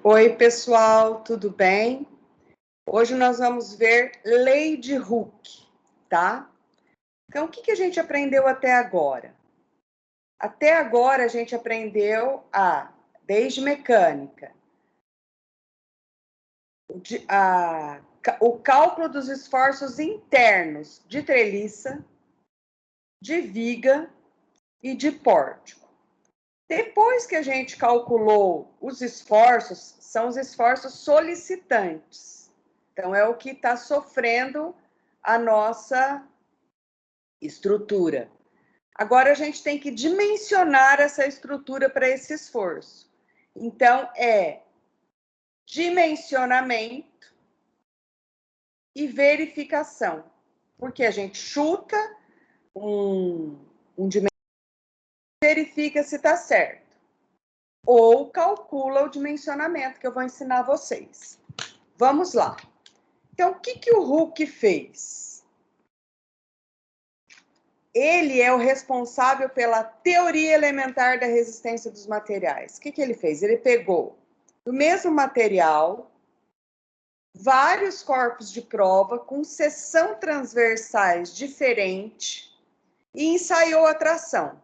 Oi, pessoal, tudo bem? Hoje nós vamos ver lei de Hooke, tá? Então, o que a gente aprendeu até agora? Até agora a gente aprendeu desde mecânica, o cálculo dos esforços internos de treliça, de viga e de pórtico. Depois que a gente calculou os esforços, são os esforços solicitantes. Então, é o que está sofrendo a nossa estrutura. Agora, a gente tem que dimensionar essa estrutura para esse esforço. Então, é dimensionamento e verificação. Porque a gente chuta um dimensionamento e verifica se está certo. Ou calcula o dimensionamento, que eu vou ensinar vocês. Vamos lá. Então, o que o Hooke fez? Ele é o responsável pela teoria elementar da resistência dos materiais. O que ele fez? Ele pegou do mesmo material vários corpos de prova com seção transversais diferente e ensaiou a tração,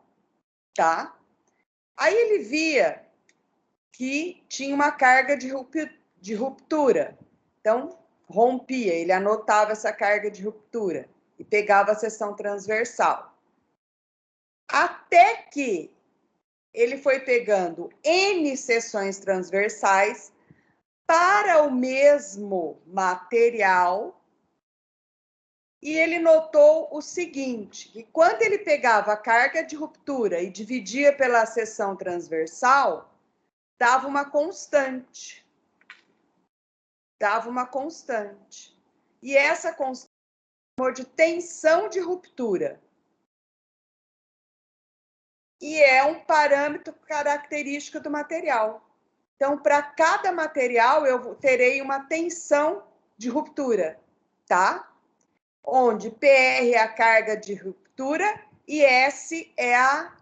tá? Aí ele via que tinha uma carga de ruptura. Então, rompia, ele anotava essa carga de ruptura e pegava a seção transversal. Até que ele foi pegando N seções transversais para o mesmo material e ele notou o seguinte, que quando ele pegava a carga de ruptura e dividia pela seção transversal, dava uma constante. Dava uma constante. E essa constante chamou de tensão de ruptura. E é um parâmetro característico do material. Então, para cada material, eu terei uma tensão de ruptura, tá? Onde PR é a carga de ruptura e S é a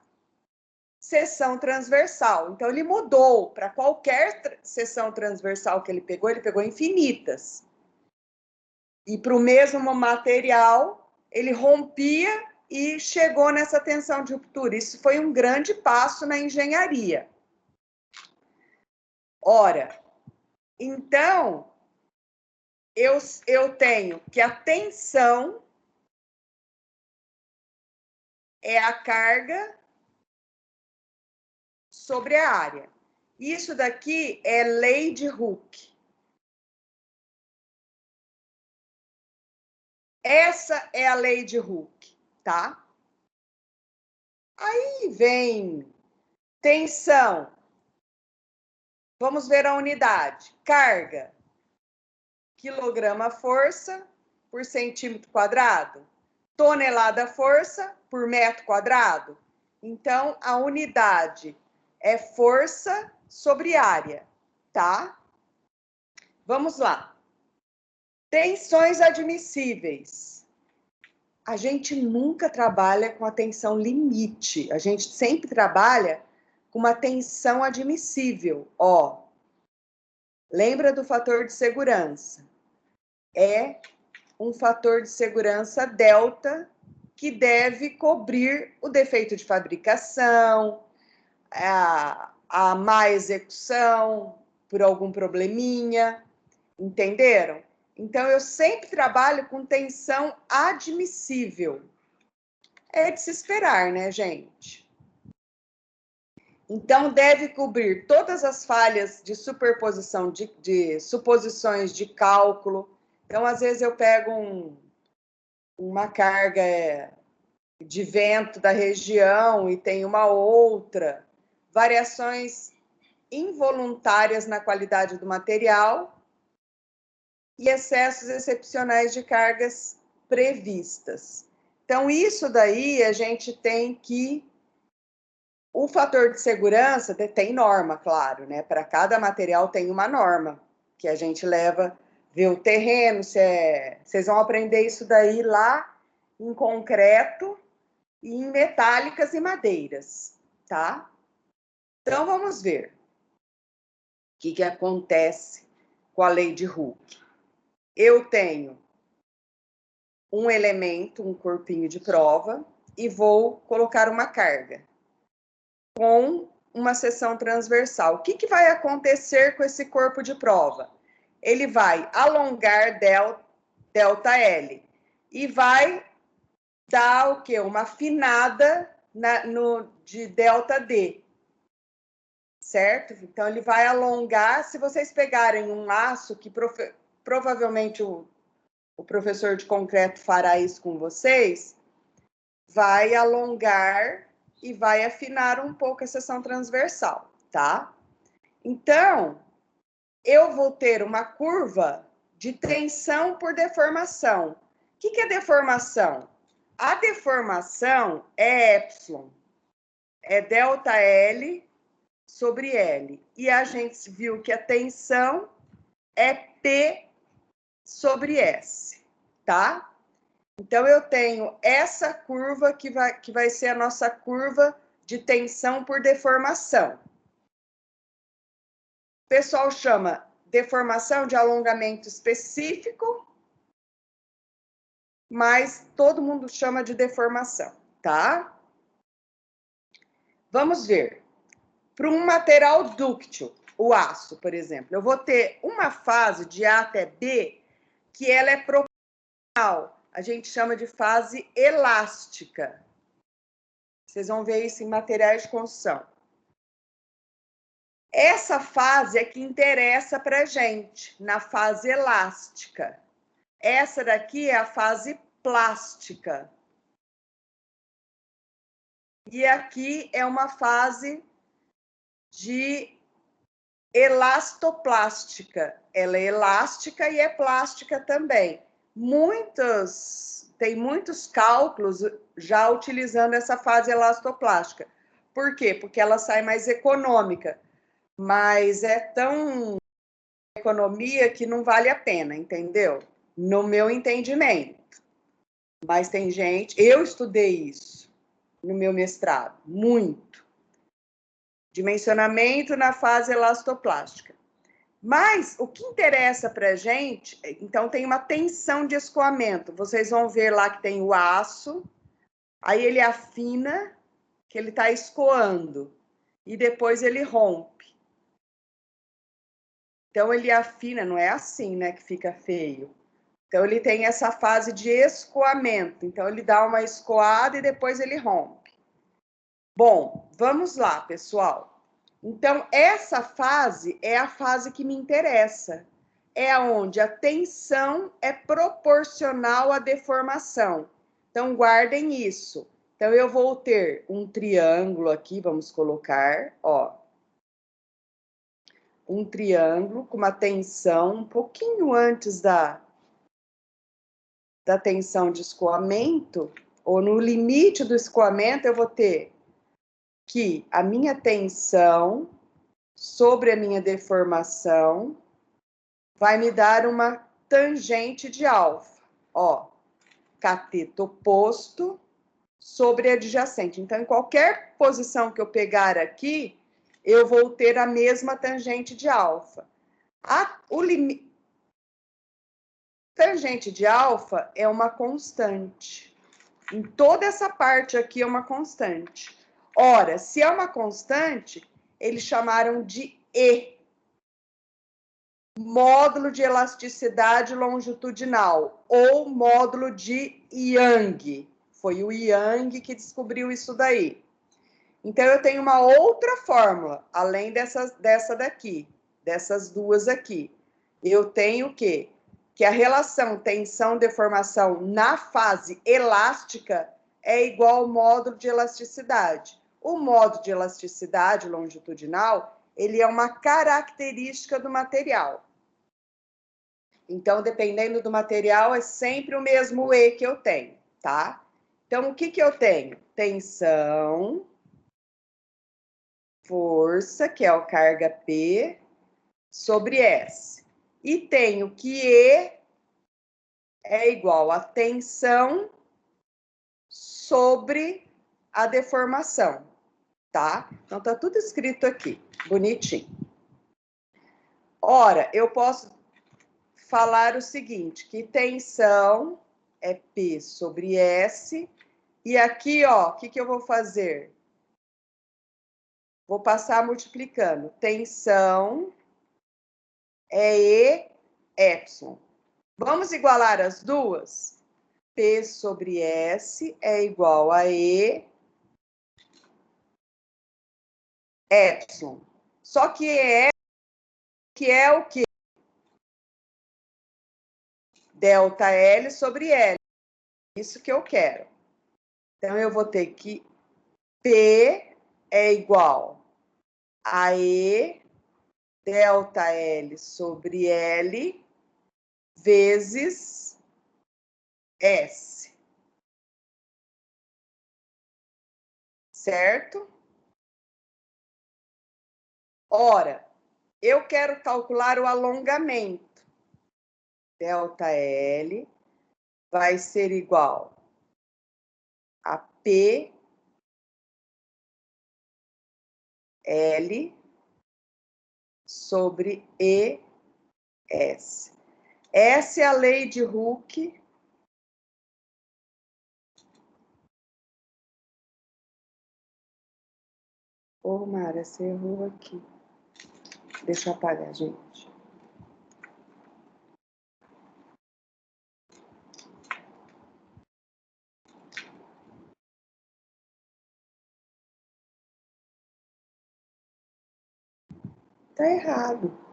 seção transversal. Então, ele mudou para qualquer seção transversal que ele pegou infinitas. E para o mesmo material, ele rompia e chegou nessa tensão de ruptura. Isso foi um grande passo na engenharia. Ora, então, eu tenho que a tensão é a carga sobre a área. Isso daqui é lei de Hooke. Essa é a lei de Hooke, tá? Aí vem tensão. Vamos ver a unidade. Carga. Quilograma força por centímetro quadrado. Tonelada força por metro quadrado. Então, a unidade é força sobre área, tá? Vamos lá. Tensões admissíveis. A gente nunca trabalha com a tensão limite. A gente sempre trabalha com uma tensão admissível. Ó, lembra do fator de segurança? É um fator de segurança delta que deve cobrir o defeito de fabricação, a má execução por algum probleminha, entenderam? Então, eu sempre trabalho com tensão admissível. É de se esperar, né, gente? Então, deve cobrir todas as falhas de superposição, de suposições de cálculo. Então, às vezes, eu pego uma carga de vento da região e tem uma outra, variações involuntárias na qualidade do material e excessos excepcionais de cargas previstas. Então, isso daí a gente tem que... O fator de segurança tem norma, claro, né? Para cada material tem uma norma que a gente leva, vê o terreno, vocês vão aprender isso daí lá em concreto e em metálicas e madeiras, tá? Então, vamos ver. que acontece com a lei de Hooke? Eu tenho um elemento, um corpinho de prova, e vou colocar uma carga com uma seção transversal. O que vai acontecer com esse corpo de prova? Ele vai alongar delta L e vai dar o quê? Uma afinada de delta D, certo? Então, ele vai alongar. Se vocês pegarem um aço, que provavelmente o professor de concreto fará isso com vocês, vai alongar e vai afinar um pouco a seção transversal, tá? Então, eu vou ter uma curva de tensão por deformação. O que é deformação? A deformação é epsilon, é delta L sobre L. E a gente viu que a tensão é P sobre S, tá? Então, eu tenho essa curva que vai ser a nossa curva de tensão por deformação. O pessoal chama deformação de alongamento específico, mas todo mundo chama de deformação, tá? Vamos ver. Para um material dúctil, o aço, por exemplo, eu vou ter uma fase de A até B que ela é proporcional. A gente chama de fase elástica. Vocês vão ver isso em materiais de construção. Essa fase é que interessa para a gente, na fase elástica. Essa daqui é a fase plástica. E aqui é uma fase de elastoplástica. Ela é elástica e é plástica também. Tem muitos cálculos já utilizando essa fase elastoplástica. Por quê? Porque ela sai mais econômica. Mas é tão economia que não vale a pena, entendeu? No meu entendimento. Mas tem gente... Eu estudei isso no meu mestrado, muito. Dimensionamento na fase elastoplástica. Mas o que interessa para a gente, então tem uma tensão de escoamento. Vocês vão ver lá que tem o aço, aí ele afina, que ele está escoando, e depois ele rompe. Então ele afina, não é assim, né, que fica feio. Então ele tem essa fase de escoamento. Então ele dá uma escoada e depois ele rompe. Bom, vamos lá, pessoal. Então, essa fase é a fase que me interessa. É onde a tensão é proporcional à deformação. Então, guardem isso. Então, eu vou ter um triângulo aqui, vamos colocar, ó. Um triângulo com uma tensão um pouquinho antes da tensão de escoamento, ou no limite do escoamento, eu vou ter que a minha tensão sobre a minha deformação vai me dar uma tangente de alfa, ó, cateto oposto sobre adjacente. Então, em qualquer posição que eu pegar aqui, eu vou ter a mesma tangente de alfa. Tangente de alfa é uma constante. Em toda essa parte aqui é uma constante. Ora, se é uma constante, eles chamaram de E. Módulo de elasticidade longitudinal, ou módulo de Young. Foi o Young que descobriu isso daí. Então, eu tenho uma outra fórmula, além dessa daqui, dessas duas aqui. Eu tenho o quê? Que a relação tensão-deformação na fase elástica é igual ao módulo de elasticidade. O módulo de elasticidade longitudinal, ele é uma característica do material. Então, dependendo do material, é sempre o mesmo E que eu tenho, tá? Então, o que eu tenho? Tensão, força, que é a carga P, sobre S. E tenho que E é igual a tensão sobre a deformação, tá? Então, tá tudo escrito aqui, bonitinho. Ora, eu posso falar o seguinte, que tensão é P sobre S, e aqui, ó, o que eu vou fazer? Vou passar multiplicando. Tensão é E, epsilon. Vamos igualar as duas? P sobre S é igual a E, epsilon. Só que é o quê? Delta L sobre L. Isso que eu quero. Então, eu vou ter que P é igual a E delta L sobre L vezes S. Certo? Ora, eu quero calcular o alongamento. Delta L vai ser igual a P L sobre ES. Essa é a lei de Hooke. Ô, Mara, você errou aqui. Deixa eu apagar, gente. Tá errado.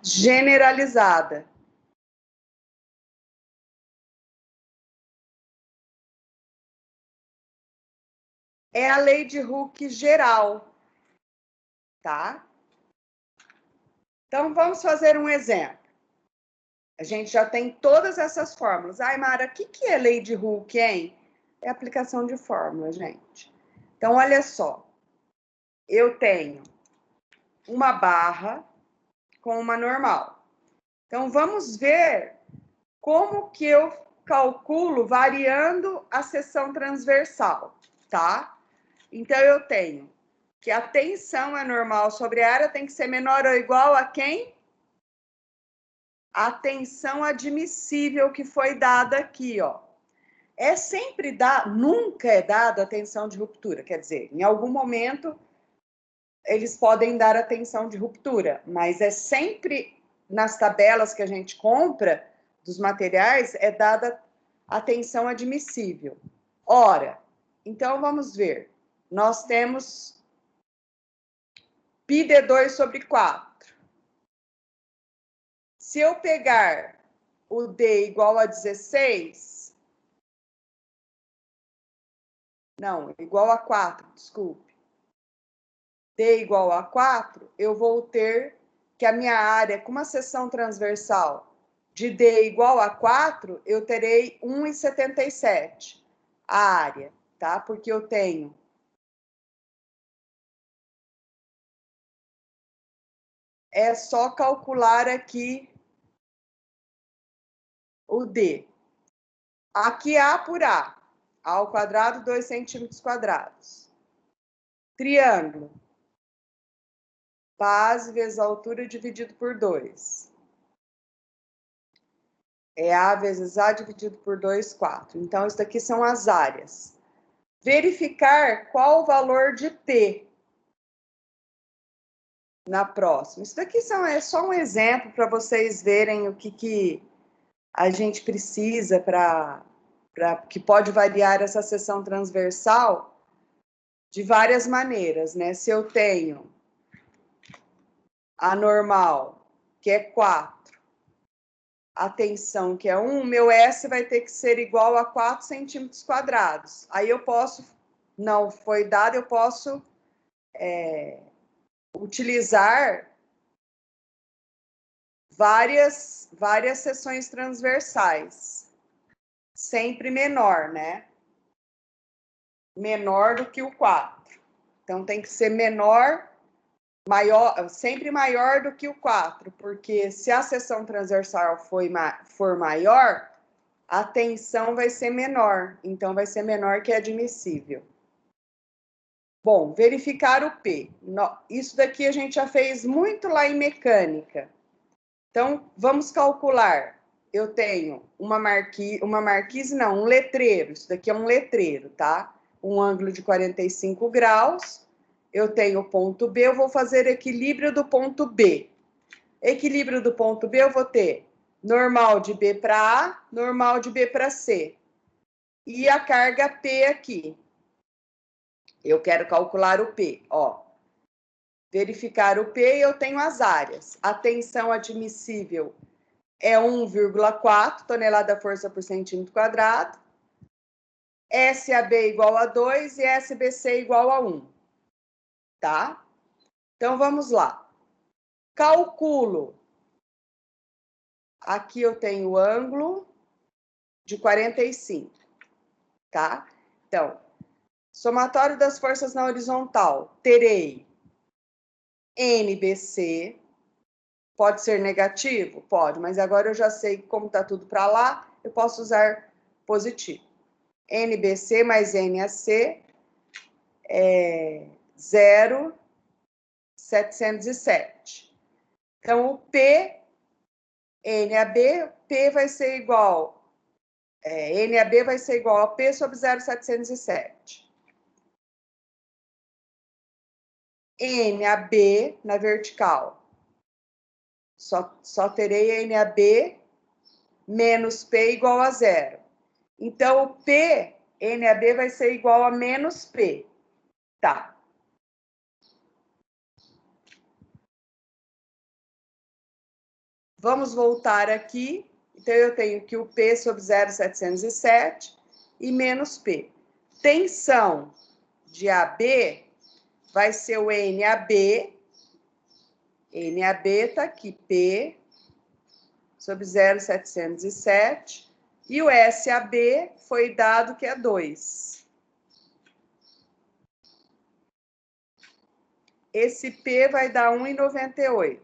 Generalizada. É a lei de Hooke geral, tá? Então, vamos fazer um exemplo. A gente já tem todas essas fórmulas. Ai, Mara, o que é lei de Hooke, hein? É aplicação de fórmula, gente. Então, olha só. Eu tenho uma barra com uma normal. Então, vamos ver como que eu calculo variando a seção transversal, tá? Então, eu tenho que a tensão é normal sobre a área tem que ser menor ou igual a quem? A tensão admissível que foi dada aqui, ó. É sempre dado, nunca é dado a tensão de ruptura, quer dizer, em algum momento eles podem dar a tensão de ruptura, mas é sempre nas tabelas que a gente compra dos materiais é dada a tensão admissível. Ora, então vamos ver. Nós temos πd2 sobre 4. Se eu pegar o D igual a 16, não, igual a 4, desculpe. D igual a 4, eu vou ter que a minha área, com uma seção transversal de D igual a 4, eu terei 1,77 a área, tá? Porque eu tenho é só calcular aqui o D. Aqui A por A. A ao quadrado, 2 centímetros quadrados. Triângulo. Base vezes a altura dividido por 2. É A vezes A dividido por 2, 4. Então, isso daqui são as áreas. Verificar qual o valor de T na próxima. Isso daqui é só um exemplo para vocês verem o que a gente precisa para que pode variar essa seção transversal de várias maneiras, né? Se eu tenho a normal, que é 4, a tensão, que é 1, meu S vai ter que ser igual a 4 centímetros quadrados. Aí eu posso, não foi dado, eu posso utilizar várias seções transversais, sempre menor, né? Menor do que o 4. Então, tem que ser menor, maior, sempre maior do que o 4, porque se a seção transversal for maior, a tensão vai ser menor, então vai ser menor que admissível. Bom, verificar o P. Isso daqui a gente já fez muito lá em mecânica. Então, vamos calcular. Eu tenho uma marquise não, um letreiro. Isso daqui é um letreiro, tá? Um ângulo de 45 graus. Eu tenho o ponto B, eu vou fazer equilíbrio do ponto B. Equilíbrio do ponto B, eu vou ter normal de B para A, normal de B para C. E a carga P aqui. Eu quero calcular o P, ó. Verificar o P e eu tenho as áreas. A tensão admissível é 1,4 tonelada força por centímetro quadrado. SAB igual a 2 e SBC igual a 1. Tá? Então, vamos lá. Calculo. Aqui eu tenho o ângulo de 45. Tá? Então, somatório das forças na horizontal. Terei NBC. Pode ser negativo? Pode, mas agora eu já sei como está tudo para lá, eu posso usar positivo. NBC mais NAC é 0,707. Então, o P, NAB, P vai ser igual, NAB vai ser igual a P sobre 0,707. NAB na vertical. Só terei NAB menos P igual a 0. Então, o P, NAB vai ser igual a menos P. Tá. Vamos voltar aqui. Então, eu tenho que o P sobre 0,707 e menos P. Tensão de AB vai ser o NAB. NAB está aqui, P sobre 0,707. E o SAB foi dado que é 2. Esse P vai dar 1,98.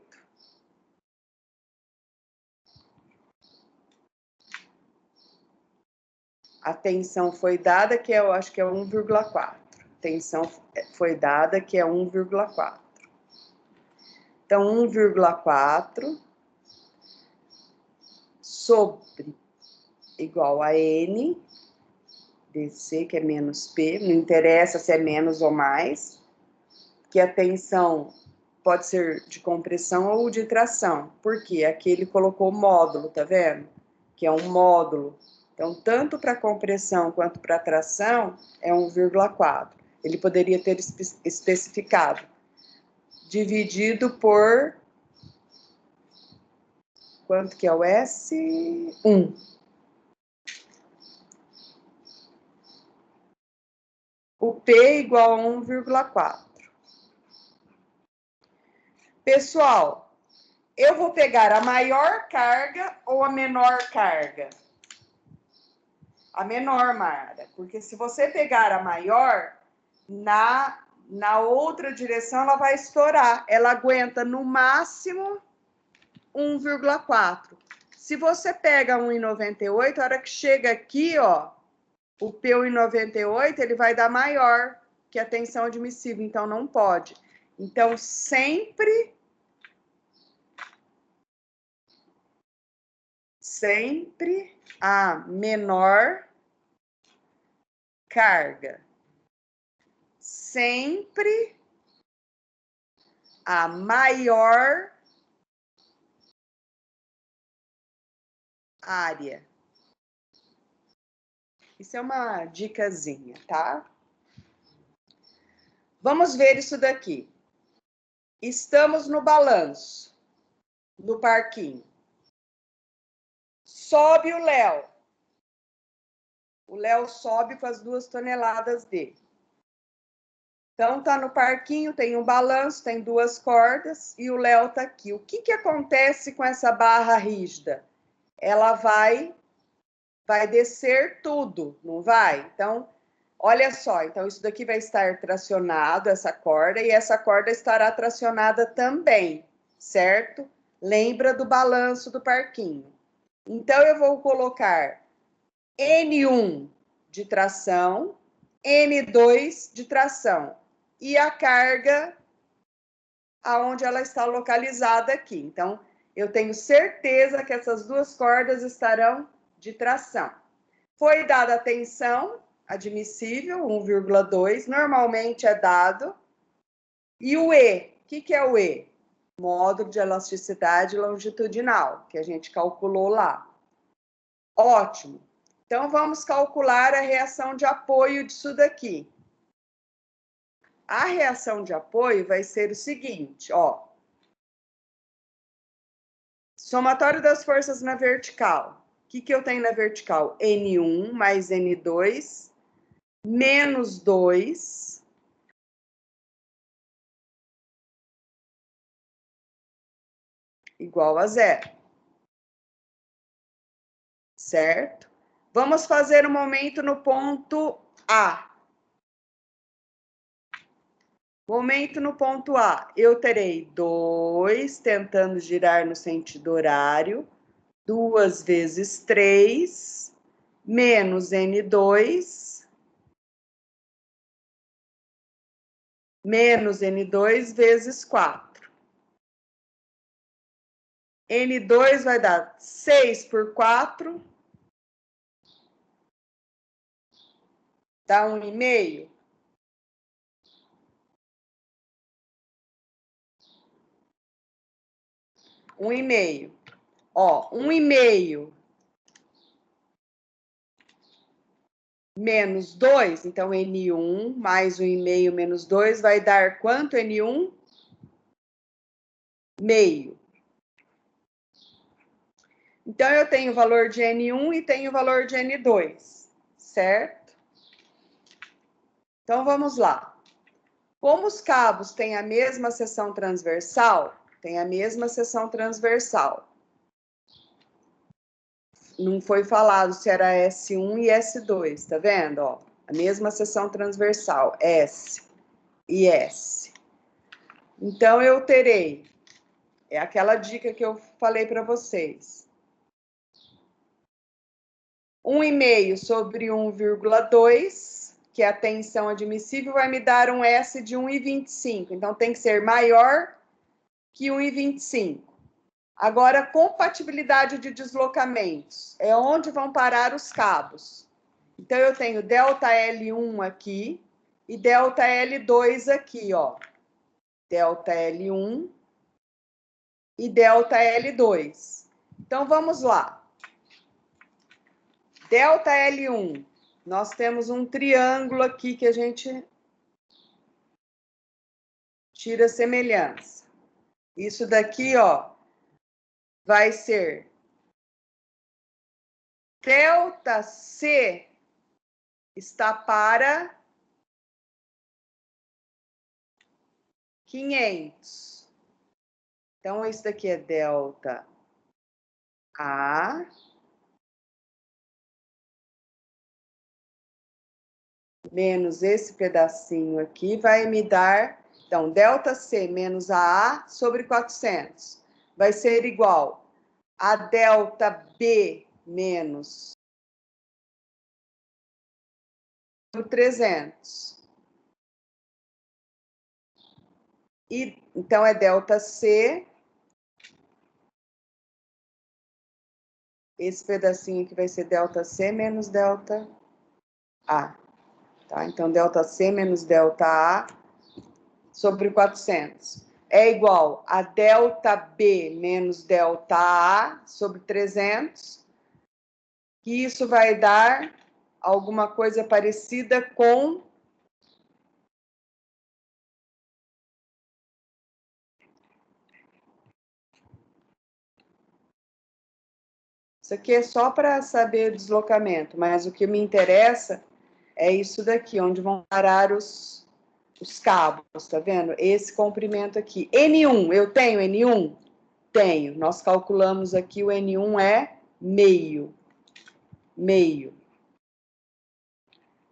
A tensão foi dada, que eu acho que é 1,4. Tensão foi dada, que é 1,4. Então, 1,4 sobre igual a N, DC, que é menos P, não interessa se é menos ou mais, que a tensão pode ser de compressão ou de tração. Por quê? Aqui ele colocou módulo, tá vendo? Que é um módulo. Então, tanto para compressão quanto para tração, é 1,4. Ele poderia ter especificado. Dividido por... Quanto que é o S? 1. O P igual a 1,4. Pessoal, eu vou pegar a maior carga ou a menor carga? A menor, Mara, porque se você pegar a maior, na outra direção ela vai estourar. Ela aguenta no máximo 1,4. Se você pega 1,98, a hora que chega aqui, ó, o P 1,98, ele vai dar maior que a tensão admissível, então não pode. Então, sempre a menor carga. Sempre a maior área. Isso é uma dicasinha, tá? Vamos ver isso daqui. Estamos no balanço, no parquinho. Sobe o Léo. O Léo sobe com as 2 toneladas dele. Então, tá no parquinho, tem um balanço, tem 2 cordas e o Léo tá aqui. O que acontece com essa barra rígida? Ela vai vai descer tudo, não vai? Então, olha só, então isso daqui vai estar tracionado, essa corda, e essa corda estará tracionada também, certo? Lembra do balanço do parquinho. Então, eu vou colocar N1 de tração, N2 de tração. E a carga aonde ela está localizada aqui. Então, eu tenho certeza que essas duas cordas estarão de tração. Foi dada a tensão admissível, 1,2, normalmente é dado. E o E, o que é o E? Módulo de elasticidade longitudinal, que a gente calculou lá. Ótimo. Então, vamos calcular a reação de apoio disso daqui. A reação de apoio vai ser o seguinte, ó. Somatório das forças na vertical. O que eu tenho na vertical? N1 mais N2, menos 2, igual a 0. Certo? Vamos fazer um momento no ponto A. Momento no ponto A. Eu terei 2 tentando girar no sentido horário, 2 vezes 3, menos N2, menos N2 vezes 4. N2 vai dar 6 por 4, dá 1,5. Um e meio. Ó, 1,5 menos 2, então N1 mais 1,5 menos 2 vai dar quanto, N1? Meio. Então, eu tenho o valor de N1 e tenho o valor de N2, certo? Então, vamos lá. Como os cabos têm a mesma seção transversal, tem a mesma seção transversal. Não foi falado se era S1 e S2, tá vendo? Ó, a mesma seção transversal, S e S. Então, eu terei, é aquela dica que eu falei para vocês, 1,5 sobre 1,2, que é a tensão admissível, vai me dar um S de 1,25. Então, tem que ser maior que 1,25. Agora, compatibilidade de deslocamentos. É onde vão parar os cabos. Então, eu tenho delta L1 aqui e delta L2 aqui, ó. Delta L1 e delta L2. Então, vamos lá. Delta L1, nós temos um triângulo aqui que a gente tira a semelhança. Isso daqui, ó, vai ser delta C está para 500. Então, isso daqui é delta A menos esse pedacinho aqui vai me dar, então, delta C menos a A sobre 400. Vai ser igual a delta B menos 300. E, então, é delta C. Esse pedacinho aqui vai ser delta C menos delta A. Tá? Então, delta C menos delta A sobre 400. É igual a delta B menos delta A sobre 300. E isso vai dar alguma coisa parecida com isso aqui é só para saber o deslocamento, mas o que me interessa é isso daqui, onde vão parar os cabos, tá vendo? Esse comprimento aqui. N1, eu tenho N1? Tenho. Nós calculamos aqui, o N1 é meio. meio.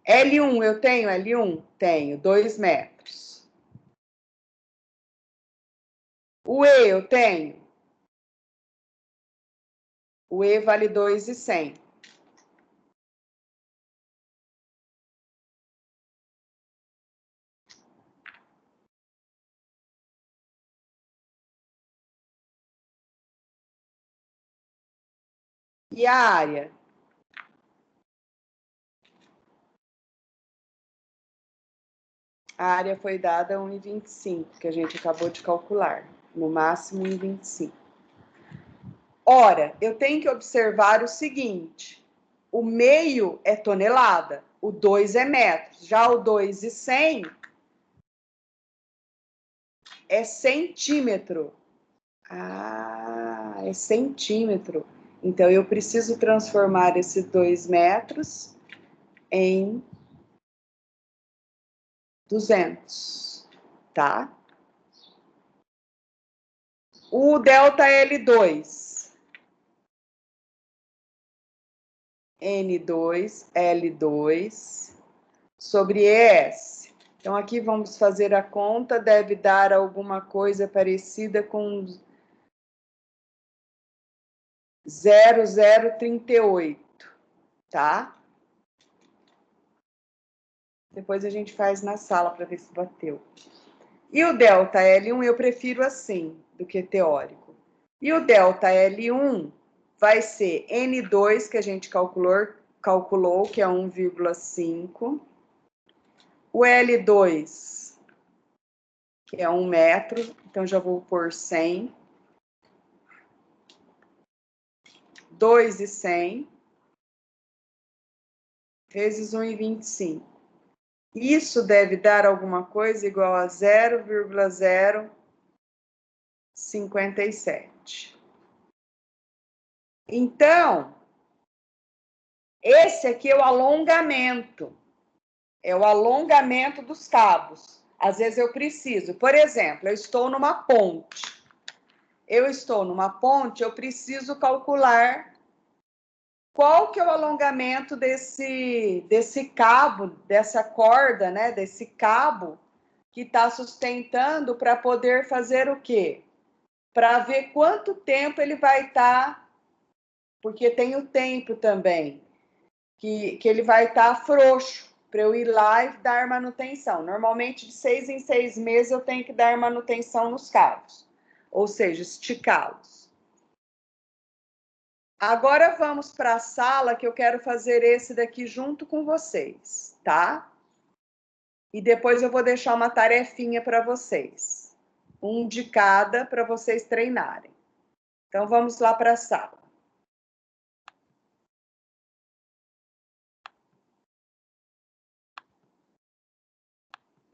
L1, eu tenho L1? Tenho, 2 metros. O E eu tenho? O E vale 2,100. E a área? A área foi dada 1,25, que a gente acabou de calcular. No máximo 1,25. Ora, eu tenho que observar o seguinte. O meio é tonelada, o 2 é metros. Já o 2,100 é centímetro. Ah, é centímetro. Então, eu preciso transformar esses 2 metros em 200, tá? O delta L2. N2, L2, sobre ES. Então, aqui vamos fazer a conta, deve dar alguma coisa parecida com 0,038, tá? Depois a gente faz na sala para ver se bateu. E o delta L1 eu prefiro assim, do que teórico. E o delta L1 vai ser N2, que a gente calculou que é 1,5. O L2, que é 1 metro, então já vou pôr 100. 2,100 vezes 1,25. Isso deve dar alguma coisa igual a 0,057. Então, esse aqui é o alongamento. É o alongamento dos cabos. Às vezes eu preciso. Por exemplo, eu estou numa ponte. Eu preciso calcular qual que é o alongamento desse cabo, dessa corda, né? Desse cabo que está sustentando para poder fazer o quê? Para ver quanto tempo ele vai estar, porque tem o tempo também, que ele vai estar frouxo, para eu ir lá e dar manutenção. Normalmente, de 6 em 6 meses, eu tenho que dar manutenção nos cabos, ou seja, esticá-los. Agora vamos para a sala, que eu quero fazer esse daqui junto com vocês, tá? E depois eu vou deixar uma tarefinha para vocês. Um de cada para vocês treinarem. Então, vamos lá para a sala.